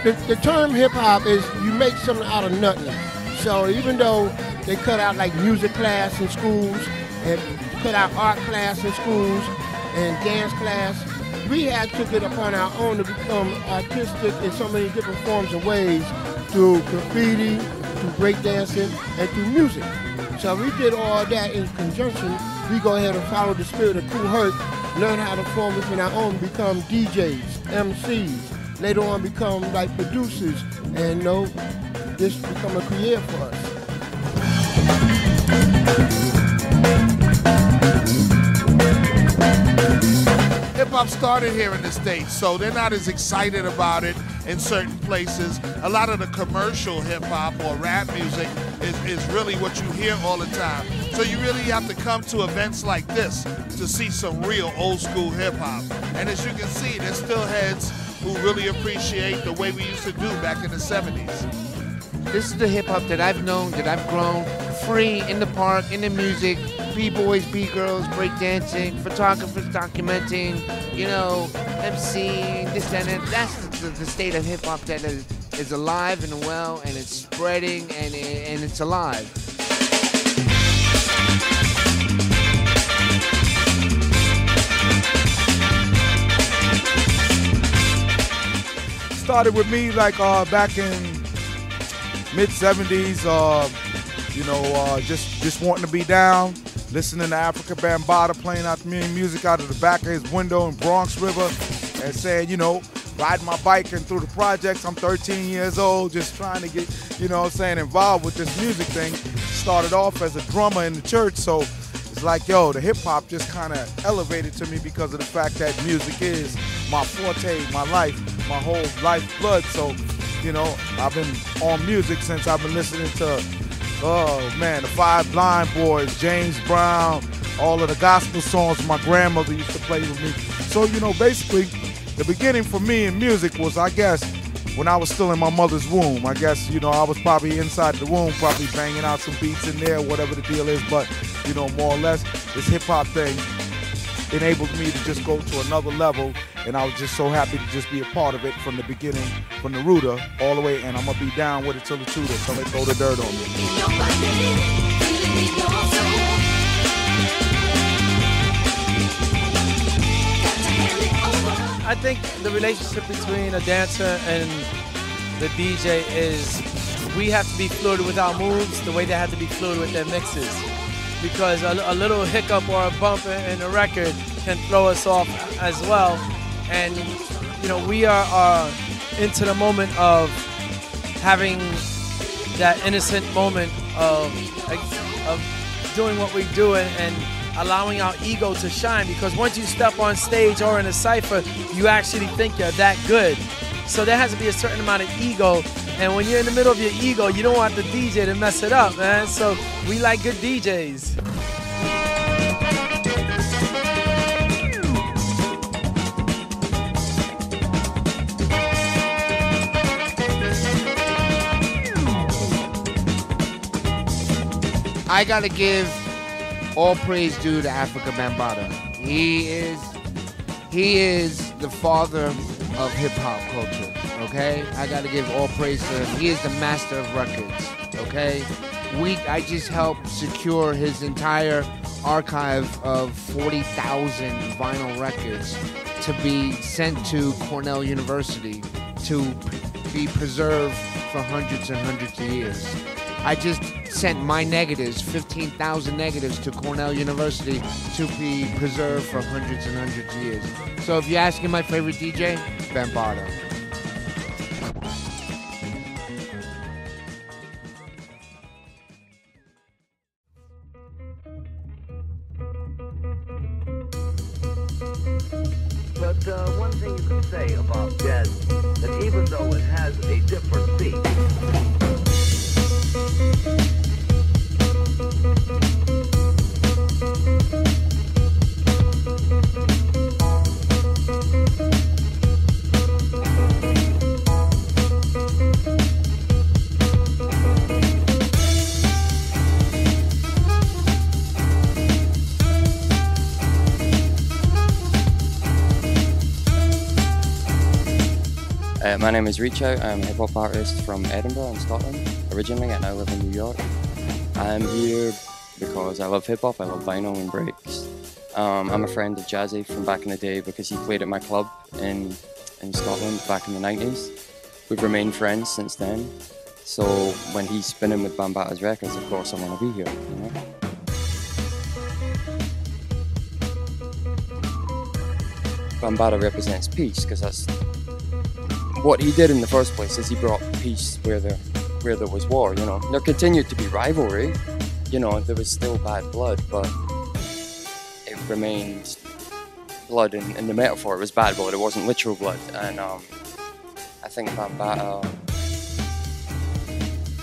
the term hip hop is you make something out of nothing. So even though they cut out like music class in schools and cut out art class in schools and dance class, we had took it upon our own to become artistic in so many different forms and ways through graffiti, through breakdancing, and through music. So we did all that in conjunction. We go ahead and follow the spirit of Kool Herc, learn how to form within our own, become DJs, MCs, later on become like producers, and this become a career for us. Hip-hop started here in the States, so they're not as excited about it in certain places. A lot of the commercial hip-hop or rap music is really what you hear all the time. So you really have to come to events like this to see some real old-school hip-hop. And as you can see, there's still heads who really appreciate the way we used to do back in the 70s. This is the hip-hop that I've known, that I've grown, free, in the park, in the music, B-boys, B-girls, breakdancing, photographers documenting, MCing, this, that, and that's the state of hip-hop that is alive and well, and it's spreading, and it's alive. Started with me like back in mid-70s, just wanting to be down, listening to Afrika Bambaataa playing out music out of the back of his window in Bronx River, and saying, riding my bike and through the projects. I'm 13 years old, just trying to get, involved with this music thing. Started off as a drummer in the church, so it's like, the hip-hop just kind of elevated to me because of the fact that music is my forte, my life, my whole lifeblood. So, I've been on music since I've been listening to, the Five Blind Boys, James Brown, all of the gospel songs my grandmother used to play with me. So, basically, the beginning for me in music was, I guess, when I was still in my mother's womb. I guess, I was probably inside the womb, probably banging out some beats in there, whatever the deal is, but, more or less, this hip-hop thing enabled me to just go to another level, and I was just so happy to just be a part of it from the beginning, from the rooter all the way, and I'm gonna be down with it till the tutor, till they throw the dirt on me. I think the relationship between a dancer and the DJ is we have to be fluid with our moves the way they have to be fluid with their mixes. Because a little hiccup or a bump in a record can throw us off as well. And, we are into the moment of having that innocent moment of doing what we do and allowing our ego to shine. Because once you step on stage or in a cypher, you actually think you're that good. So there has to be a certain amount of ego. And when you're in the middle of your ego, you don't want the DJ to mess it up, man. So we like good DJs. I gotta give all praise due to Afrika Bambaataa. He is the father of hip-hop culture, okay? I gotta give all praise to him. He is the master of records, okay? I just helped secure his entire archive of 40,000 vinyl records to be sent to Cornell University to be preserved for hundreds and hundreds of years. I just sent my negatives, 15,000 negatives, to Cornell University to be preserved for hundreds and hundreds of years. So if you're asking my favorite DJ, Bambaataa. But one thing you can say about jazz, that even though it has a different beat, My name is Reach Out. I'm a hip-hop artist from Edinburgh in Scotland originally, and I live in New York. I'm here because I love hip-hop, I love vinyl and breaks. I'm a friend of Jazzy from back in the day because he played at my club in Scotland back in the 90s. We've remained friends since then. So when he's spinning with Bambaataa's records, of course I want to be here, you know? Bambaataa represents peace because that's what he did in the first place. Is he brought peace where there was war, you know. There continued to be rivalry, you know, there was still bad blood, but it remained blood in the metaphor. It was bad blood, it wasn't literal blood. And I think Bambaataa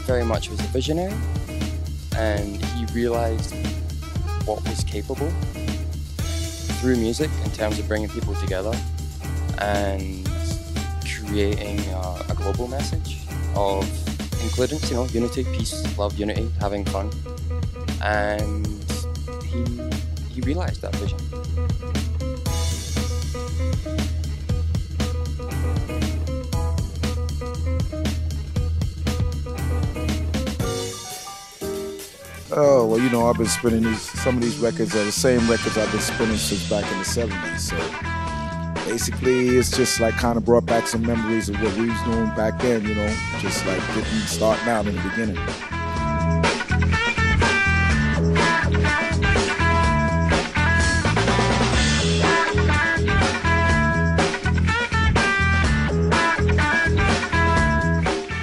very much was a visionary, and he realized what was capable through music in terms of bringing people together and creating a global message of includence, you know, unity, peace, love, unity, having fun. And he realized that vision. Oh, well, you know, I've been spinning some of these records are the same records I've been spinning since back in the 70s. So basically, it's just like kind of brought back some memories of what we was doing back then, you know, just like starting out in the beginning.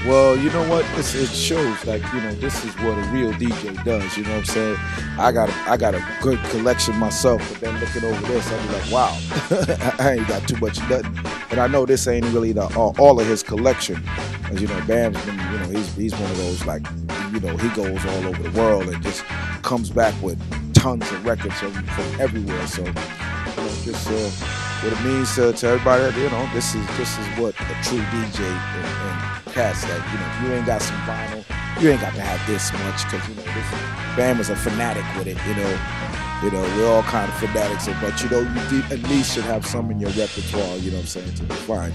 Well, you know what? It shows, like, you know, this is what a real DJ does. You know what I'm saying? I got a good collection myself, but then looking over this, I'll be like, wow, I ain't got too much of nothing. But I know this ain't really all of his collection. As you know, Bam's been, you know, he's one of those, like, you know, he goes all over the world and just comes back with tons of records from everywhere. So, you know, just what it means to everybody, you know, this is what a true DJ and cats that, you know, if you ain't got some vinyl, you ain't got to have this much, because, you know, Bam is a fanatic with it, you know, we're all kind of fanatics, but, you know, you at least should have some in your repertoire, you know what I'm saying, to be fine.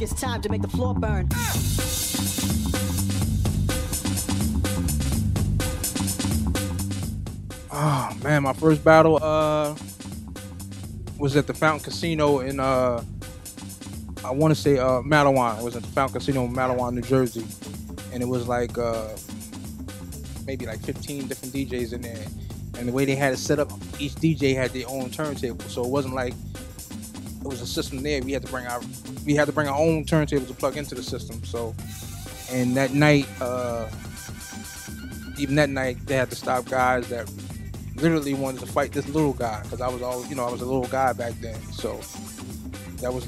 It's time to make the floor burn. Oh man, my first battle was at the Fountain Casino in I want to say Matawan. It was at the Fountain Casino in Matawan, New Jersey, and it was like maybe like 15 different DJs in there. And the way they had it set up, each DJ had their own turntable, so it wasn't like it was a system there. We had to bring our own turntable to plug into the system. So, and that night, even that night, they had to stop guys that literally wanted to fight this little guy, because I was always, you know, I was a little guy back then. So that was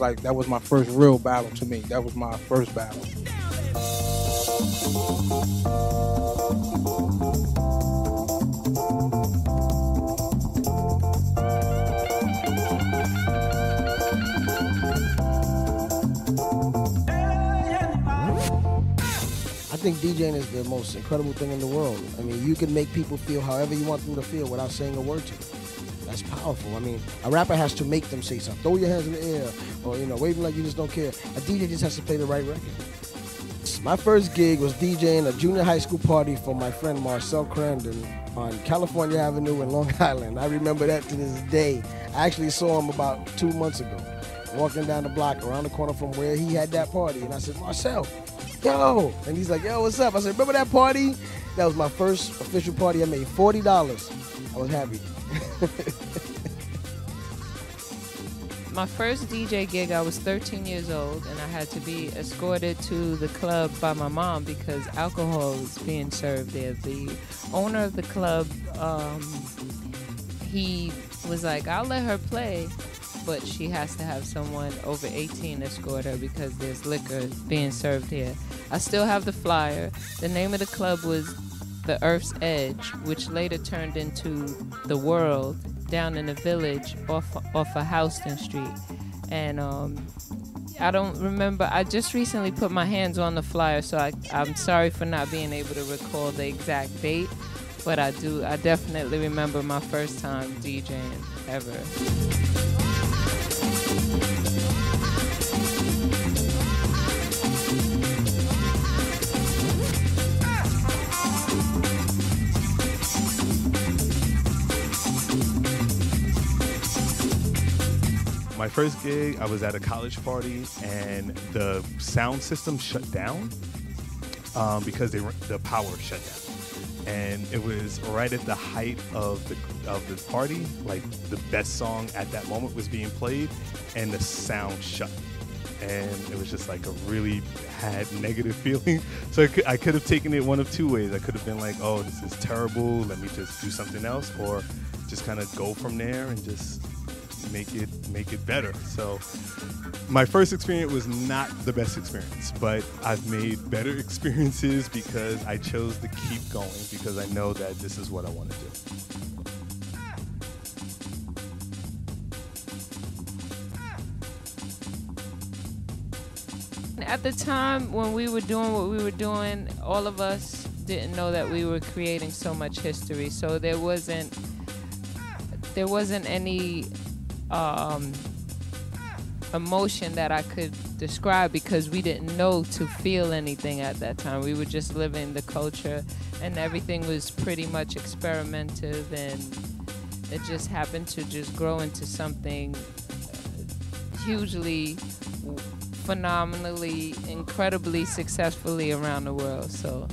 my first real battle to me. That was my first battle. I think DJing is the most incredible thing in the world. I mean, you can make people feel however you want them to feel without saying a word to them. That's powerful. I mean, a rapper has to make them say something. Throw your hands in the air, or, you know, waving like you just don't care. A DJ just has to play the right record. My first gig was DJing a junior high school party for my friend Marcel Crandon on California Avenue in Long Island. I remember that to this day. I actually saw him about 2 months ago, walking down the block around the corner from where he had that party. And I said, Marcel, yo. And he's like, yo, what's up? I said, remember that party? That was my first official party. I made $40. I was happy. My first DJ gig, I was 13 years old, and I had to be escorted to the club by my mom because alcohol was being served there. The owner of the club, he was like, I'll let her play, but she has to have someone over 18 escort her because there's liquor being served here. I still have the flyer. The name of the club was the Earth's Edge, which later turned into The World, down in the Village off of Houston Street. And I don't remember. I just recently put my hands on the flyer, so I'm sorry for not being able to recall the exact date. But I definitely remember my first time DJing ever. My first gig, I was at a college party, and the sound system shut down because the power shut down, and it was right at the height of the party. Like, the best song at that moment was being played, and the sound shut, and it was just like a really had negative feeling. So I could have taken it one of two ways. I could have been like, oh, this is terrible, let me just do something else, or just kind of go from there and just make it better. So my first experience was not the best experience, but I've made better experiences because I chose to keep going, because I know that this is what I want to do. At the time when we were doing what we were doing, all of us didn't know that we were creating so much history. So there wasn't any emotion that I could describe, because we didn't know to feel anything at that time. We were just living the culture, and everything was pretty much experimentative, and it just happened to just grow into something hugely, phenomenally, incredibly successfully around the world. So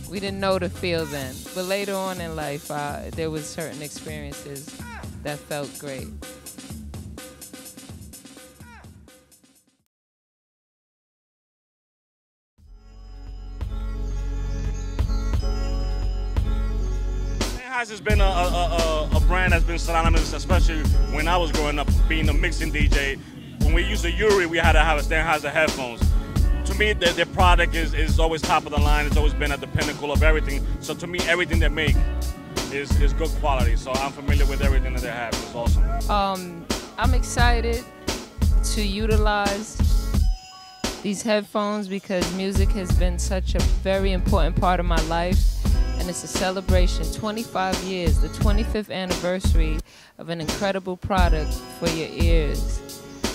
we didn't know to feel then. But later on in life, there was certain experiences that felt great. Sennheiser has been a brand that's been synonymous, especially when I was growing up, being a mixing DJ. When we used the Yuri, we had to have a Sennheiser headphones. To me, their product is always top of the line. It's always been at the pinnacle of everything. So to me, everything they make is good quality. So I'm familiar with everything that they have. It's awesome. I'm excited to utilize these headphones because music has been such a very important part of my life, and it's a celebration. 25 years, the 25th anniversary of an incredible product for your ears.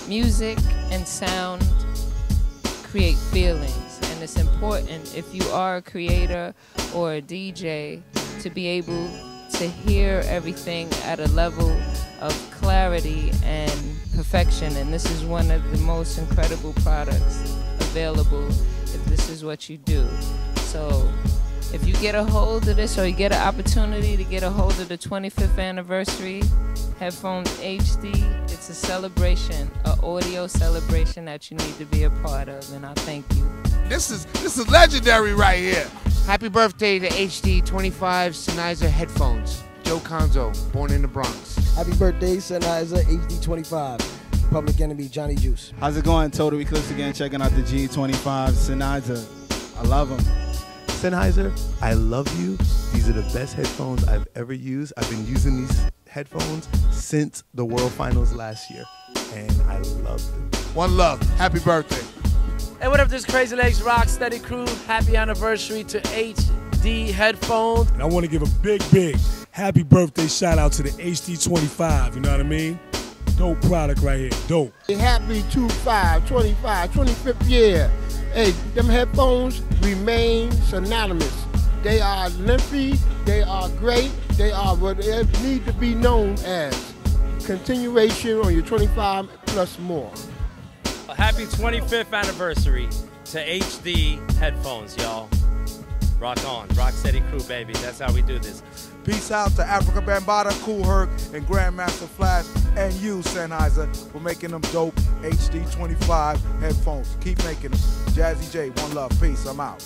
Music and sound create feelings, and it's important, if you are a creator or a DJ, to be able to hear everything at a level of clarity and perfection. And this is one of the most incredible products available if this is what you do. So if you get a hold of this, or you get an opportunity to get a hold of the 25th anniversary Headphones HD, it's a celebration, an audio celebration that you need to be a part of, and I thank you. This is legendary right here. Happy birthday to HD 25 Sennheiser headphones. Joe Conzo, born in the Bronx. Happy birthday, Sennheiser HD 25. Public Enemy, Johnny Juice. How's it going? Total Eclipse again, checking out the G25 Sennheiser. I love them. Sennheiser, I love you. These are the best headphones I've ever used. I've been using these headphones since the World Finals last year, and I love them. One love. Happy birthday. Hey, what up, this Crazy Legs Rock Steady crew? Happy anniversary to HD headphones. And I want to give a big happy birthday shout out to the HD25, you know what I mean? Dope product right here, dope. Happy 25th year. Hey, them headphones remain synonymous. They are lengthy, they are great, they are what they need to be known as. Continuation on your 25 plus more. A happy 25th anniversary to HD headphones, y'all. Rock on, rock steady crew, baby. That's how we do this. Peace out to Afrika Bambaataa, Kool Herc, and Grandmaster Flash, and you, Sennheiser, for making them dope HD 25 headphones. Keep making them. Jazzy J, one love, peace, I'm out.